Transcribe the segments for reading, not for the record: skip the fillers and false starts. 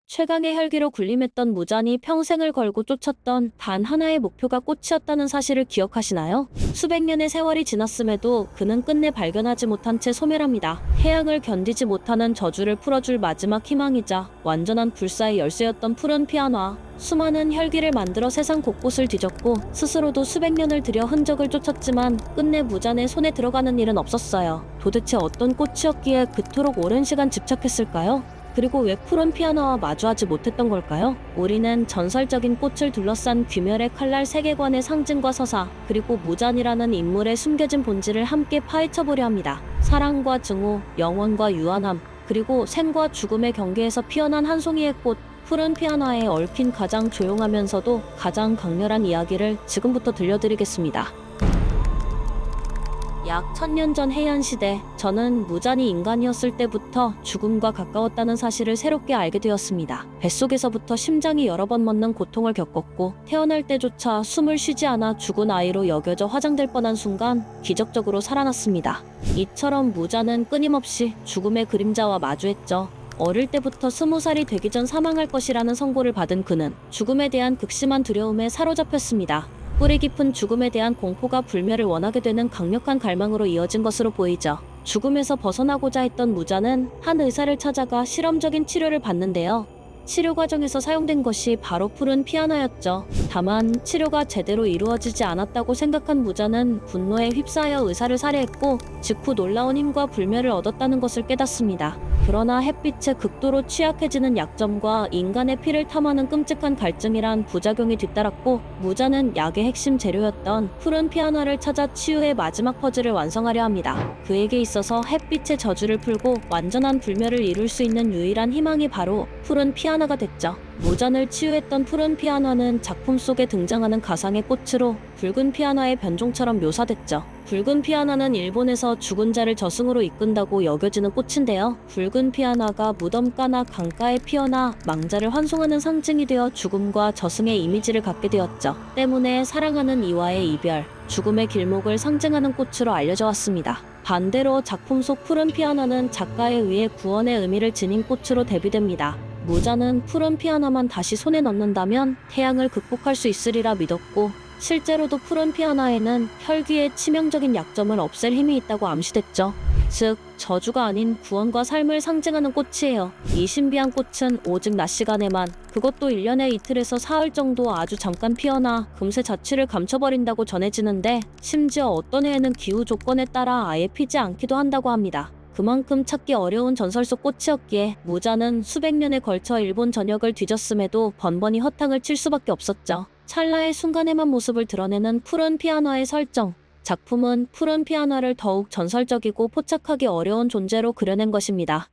최강의 혈기로 군림했던 무잔이 평생을 걸고 쫓았던 단 하나의 목표가 꽃이었다는 사실을 기억하시나요? 수백 년의 세월이 지났음에도 그는 끝내 발견하지 못한 채 소멸합니다. 해양을 견디지 못하는 저주를 풀어줄 마지막 희망이자 완전한 불사의 열쇠였던 푸른 피아노. 수많은 혈기를 만들어 세상 곳곳을 뒤졌고 스스로도 수백 년을 들여 흔적을 쫓았지만 끝내 무잔의 손에 들어가는 일은 없었어요. 도대체 어떤 꽃이었기에 그토록 오랜 시간 집착했을까요? 그리고 왜 푸른 피아노와 마주하지 못했던 걸까요? 우리는 전설적인 꽃을 둘러싼 귀멸의 칼날 세계관의 상징과 서사, 그리고 무잔이라는 인물의 숨겨진 본질을 함께 파헤쳐보려 합니다. 사랑과 증오, 영원과 유한함, 그리고 생과 죽음의 경계에서 피어난 한 송이의 꽃, 푸른 피아노에 얽힌 가장 조용하면서도 가장 강렬한 이야기를 지금부터 들려드리겠습니다. 약 1000년 전 해안시대, 저는 무잔이 인간이었을 때부터 죽음과 가까웠다는 사실을 새롭게 알게 되었습니다. 뱃속에서부터 심장이 여러 번 멎는 고통을 겪었고 태어날 때조차 숨을 쉬지 않아 죽은 아이로 여겨져 화장될 뻔한 순간 기적적으로 살아났습니다. 이처럼 무잔은 끊임없이 죽음의 그림자와 마주했죠. 어릴 때부터 20살이 되기 전 사망할 것이라는 선고를 받은 그는 죽음에 대한 극심한 두려움에 사로잡혔습니다. 뿌리 깊은 죽음에 대한 공포가 불멸을 원하게 되는 강력한 갈망으로 이어진 것으로 보이죠. 죽음에서 벗어나고자 했던 무잔은 한 의사를 찾아가 실험적인 치료를 받는데요. 치료 과정에서 사용된 것이 바로 푸른 피아노였죠. 다만 치료가 제대로 이루어지지 않았다고 생각한 무잔은 분노에 휩싸여 의사를 살해했고 직후 놀라운 힘과 불멸을 얻었다는 것을 깨닫습니다. 그러나 햇빛에 극도로 취약해지는 약점과 인간의 피를 탐하는 끔찍한 갈증이란 부작용이 뒤따랐고 무잔은 약의 핵심 재료였던 푸른 피아노를 찾아 치유의 마지막 퍼즐을 완성하려 합니다. 그에게 있어서 햇빛의 저주를 풀고 완전한 불멸을 이룰 수 있는 유일한 희망이 바로 푸른 피아노가 됐죠. 무잔을 치유했던 푸른 피아노는 작품 속에 등장하는 가상의 꽃으로 붉은 피아노의 변종처럼 묘사됐죠. 붉은 피아노는 일본에서 죽은 자를 저승으로 이끈다고 여겨지는 꽃인데요. 붉은 피아노가 무덤가나 강가에 피어나 망자를 환송하는 상징이 되어 죽음과 저승의 이미지를 갖게 되었죠. 때문에 사랑하는 이와의 이별, 죽음의 길목을 상징하는 꽃으로 알려져 왔습니다. 반대로 작품 속 푸른 피아노는 작가에 의해 구원의 의미를 지닌 꽃으로 대비됩니다. 무잔은 푸른 피아노만 다시 손에 넣는다면 태양을 극복할 수 있으리라 믿었고 실제로도 푸른 피아노에는 혈기의 치명적인 약점을 없앨 힘이 있다고 암시됐죠. 즉 저주가 아닌 구원과 삶을 상징하는 꽃이에요. 이 신비한 꽃은 오직 낮 시간에만, 그것도 1년에 이틀에서 사흘 정도 아주 잠깐 피어나 금세 자취를 감춰버린다고 전해지는데 심지어 어떤 해에는 기후 조건에 따라 아예 피지 않기도 한다고 합니다. 그만큼 찾기 어려운 전설 속 꽃이었기에 무잔은 수백 년에 걸쳐 일본 전역을 뒤졌음에도 번번이 허탕을 칠 수밖에 없었죠. 찰나의 순간에만 모습을 드러내는 푸른 피아노의 설정. 작품은 푸른 피아노를 더욱 전설적이고 포착하기 어려운 존재로 그려낸 것입니다.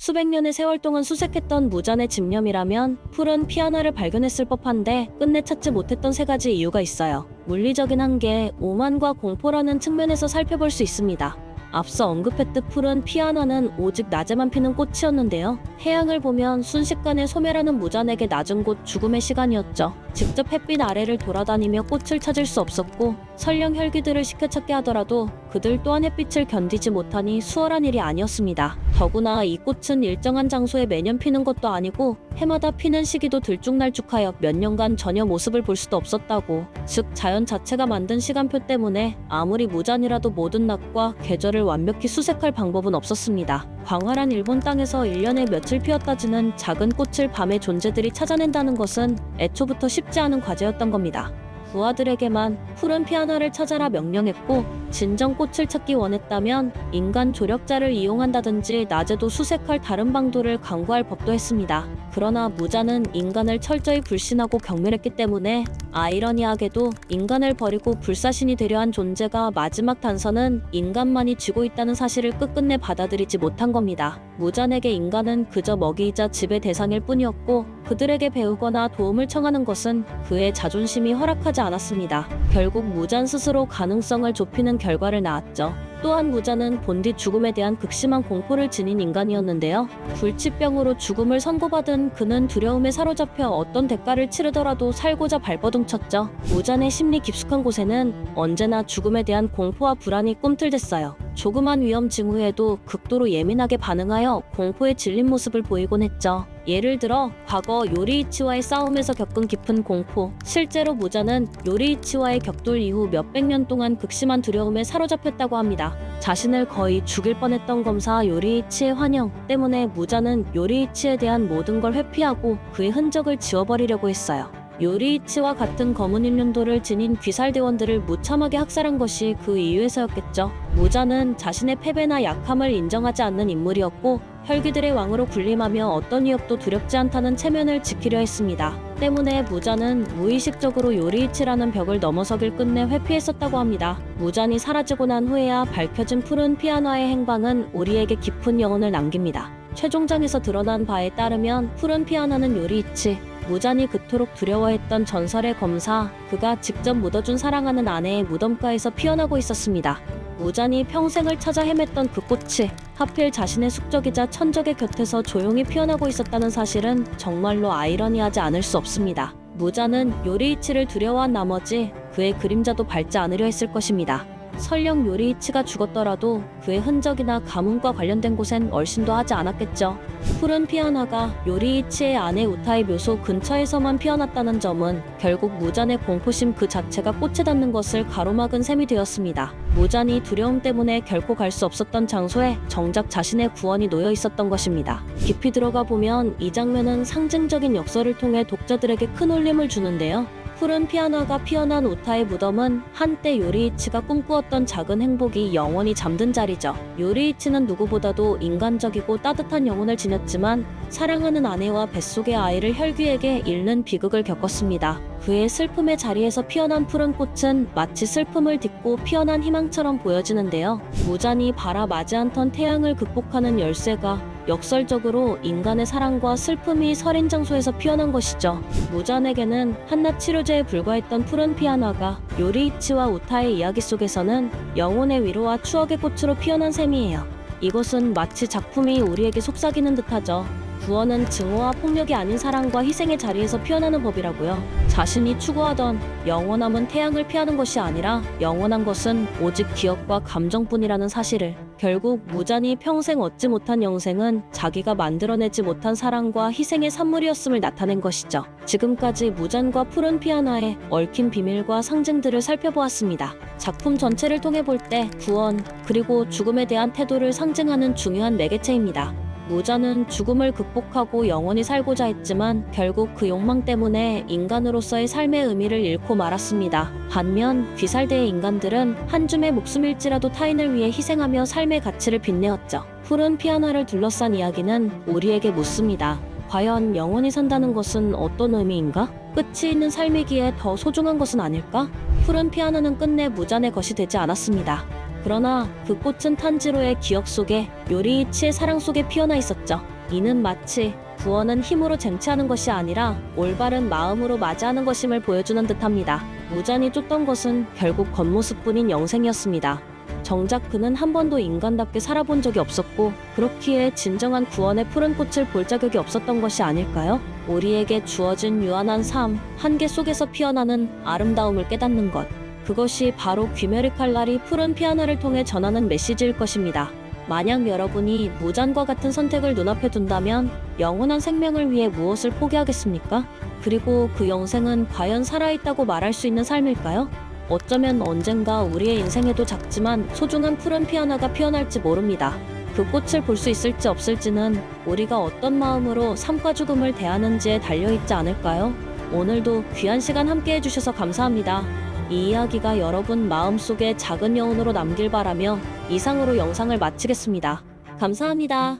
수백 년의 세월 동안 수색했던 무잔의 집념이라면 푸른 피아노를 발견했을 법한데 끝내 찾지 못했던 세 가지 이유가 있어요. 물리적인 한계, 오만과 공포라는 측면에서 살펴볼 수 있습니다. 앞서 언급했듯 푸른 피아노는 오직 낮에만 피는 꽃이었는데요. 해양을 보면 순식간에 소멸하는 무잔에게 낮은 곳 죽음의 시간이었죠. 직접 햇빛 아래를 돌아다니며 꽃을 찾을 수 없었고 설령 혈기들을 시켜찾게 하더라도 그들 또한 햇빛을 견디지 못하니 수월한 일이 아니었습니다. 더구나 이 꽃은 일정한 장소에 매년 피는 것도 아니고 해마다 피는 시기도 들쭉날쭉하여 몇 년간 전혀 모습을 볼 수도 없었다고. 즉 자연 자체가 만든 시간표 때문에 아무리 무잔이라도 모든 낮과 계절을 완벽히 수색할 방법은 없었습니다. 광활한 일본 땅에서 1년에 며칠 피었다지는 작은 꽃을 밤에 존재들이 찾아낸다는 것은 애초부터 쉽지 않은 과제였던 겁니다. 부하들에게만 푸른 피아노를 찾아라 명령했고 진정 꽃을 찾기 원했다면 인간 조력자를 이용한다든지 낮에도 수색할 다른 방도를 강구할 법도 했습니다. 그러나 무잔은 인간을 철저히 불신하고 경멸했기 때문에 아이러니하게도 인간을 버리고 불사신이 되려 한 존재가 마지막 단서는 인간만이 쥐고 있다는 사실을 끝끝내 받아들이지 못한 겁니다. 무잔에게 인간은 그저 먹이이자 지배 대상일 뿐이었고 그들에게 배우거나 도움을 청하는 것은 그의 자존심이 허락하지 않았습니다. 결국 무잔 스스로 가능성을 좁히는 결과를 낳았죠. 또한 무자는 본디 죽음에 대한 극심한 공포를 지닌 인간이었는데요. 불치병으로 죽음을 선고받은 그는 두려움에 사로잡혀 어떤 대가를 치르더라도 살고자 발버둥쳤죠. 무잔의 심리 깊숙한 곳에는 언제나 죽음에 대한 공포와 불안이 꿈틀댔어요. 조그만 위험 징후에도 극도로 예민하게 반응하여 공포에 질린 모습을 보이곤 했죠. 예를 들어 과거 요리이치와의 싸움에서 겪은 깊은 공포. 실제로 무자는 요리이치와의 격돌 이후 몇백 년 동안 극심한 두려움에 사로잡혔다고 합니다. 자신을 거의 죽일 뻔했던 검사 요리이치의 환영 때문에 무자는 요리이치에 대한 모든 걸 회피하고 그의 흔적을 지워버리려고 했어요. 요리이치와 같은 검은 인륜도를 지닌 귀살대원들을 무참하게 학살한 것이 그 이유에서였겠죠. 무자는 자신의 패배나 약함을 인정하지 않는 인물이었고 혈귀들의 왕으로 군림하며 어떤 위협도 두렵지 않다는 체면을 지키려 했습니다. 때문에 무자는 무의식적으로 요리이치라는 벽을 넘어서길 끝내 회피했었다고 합니다. 무잔이 사라지고 난 후에야 밝혀진 푸른 피아노의 행방은 우리에게 깊은 여운을 남깁니다. 최종장에서 드러난 바에 따르면 푸른 피아노는 요리이치, 무잔이 그토록 두려워했던 전설의 검사, 그가 직접 묻어준 사랑하는 아내의 무덤가에서 피어나고 있었습니다. 무잔이 평생을 찾아 헤맸던 그 꽃이 하필 자신의 숙적이자 천적의 곁에서 조용히 피어나고 있었다는 사실은 정말로 아이러니하지 않을 수 없습니다. 무잔은 요리이치를 두려워한 나머지 그의 그림자도 밟지 않으려 했을 것입니다. 설령 요리이치가 죽었더라도 그의 흔적이나 가문과 관련된 곳엔 얼씬도 하지 않았겠죠. 푸른 피아나가 요리이치의 아내 우타의 묘소 근처에서만 피어났다는 점은 결국 무잔의 공포심 그 자체가 꽃에 닿는 것을 가로막은 셈이 되었습니다. 무잔이 두려움 때문에 결코 갈 수 없었던 장소에 정작 자신의 구원이 놓여 있었던 것입니다. 깊이 들어가 보면 이 장면은 상징적인 역설을 통해 독자들에게 큰 울림을 주는데요. 푸른 피아노가 피어난 우타의 무덤은 한때 요리이치가 꿈꾸었던 작은 행복이 영원히 잠든 자리죠. 요리이치는 누구보다도 인간적이고 따뜻한 영혼을 지녔지만 사랑하는 아내와 뱃속의 아이를 혈귀에게 잃는 비극을 겪었습니다. 그의 슬픔의 자리에서 피어난 푸른 꽃은 마치 슬픔을 딛고 피어난 희망처럼 보여지는데요. 무잔이 바라마지 않던 태양을 극복하는 열쇠가 역설적으로 인간의 사랑과 슬픔이 서린 장소에서 피어난 것이죠. 무잔에게는 한낱 치료제에 불과했던 푸른 피아노가 요리이치와 우타의 이야기 속에서는 영혼의 위로와 추억의 꽃으로 피어난 셈이에요. 이것은 마치 작품이 우리에게 속삭이는 듯하죠. 구원은 증오와 폭력이 아닌 사랑과 희생의 자리에서 피어나는 법이라고요. 자신이 추구하던 영원함은 태양을 피하는 것이 아니라 영원한 것은 오직 기억과 감정뿐이라는 사실을, 결국 무잔이 평생 얻지 못한 영생은 자기가 만들어내지 못한 사랑과 희생의 산물이었음을 나타낸 것이죠. 지금까지 무잔과 푸른 피아노의 얽힌 비밀과 상징들을 살펴보았습니다. 작품 전체를 통해 볼 때 구원, 그리고 죽음에 대한 태도를 상징하는 중요한 매개체입니다. 무자는 죽음을 극복하고 영원히 살고자 했지만 결국 그 욕망 때문에 인간으로서의 삶의 의미를 잃고 말았습니다. 반면 귀살대의 인간들은 한 줌의 목숨일지라도 타인을 위해 희생하며 삶의 가치를 빛내었죠. 푸른 피아노를 둘러싼 이야기는 우리에게 묻습니다. 과연 영원히 산다는 것은 어떤 의미인가? 끝이 있는 삶이기에 더 소중한 것은 아닐까? 푸른 피아노는 끝내 무잔의 것이 되지 않았습니다. 그러나 그 꽃은 탄지로의 기억 속에, 요리이치의 사랑 속에 피어나 있었죠. 이는 마치 구원은 힘으로 쟁취하는 것이 아니라 올바른 마음으로 맞이하는 것임을 보여주는 듯합니다. 무잔이 쫓던 것은 결국 겉모습뿐인 영생이었습니다. 정작 그는 한 번도 인간답게 살아본 적이 없었고 그렇기에 진정한 구원의 푸른 꽃을 볼 자격이 없었던 것이 아닐까요? 우리에게 주어진 유한한 삶, 한계 속에서 피어나는 아름다움을 깨닫는 것, 그것이 바로 귀멸의 칼날이 푸른 피아노를 통해 전하는 메시지일 것입니다. 만약 여러분이 무잔과 같은 선택을 눈앞에 둔다면 영원한 생명을 위해 무엇을 포기하겠습니까? 그리고 그 영생은 과연 살아있다고 말할 수 있는 삶일까요? 어쩌면 언젠가 우리의 인생에도 작지만 소중한 푸른 피아노가 피어날지 모릅니다. 그 꽃을 볼 수 있을지 없을지는 우리가 어떤 마음으로 삶과 죽음을 대하는지에 달려있지 않을까요? 오늘도 귀한 시간 함께 해주셔서 감사합니다. 이 이야기가 여러분 마음속에 작은 여운으로 남길 바라며 이상으로 영상을 마치겠습니다. 감사합니다.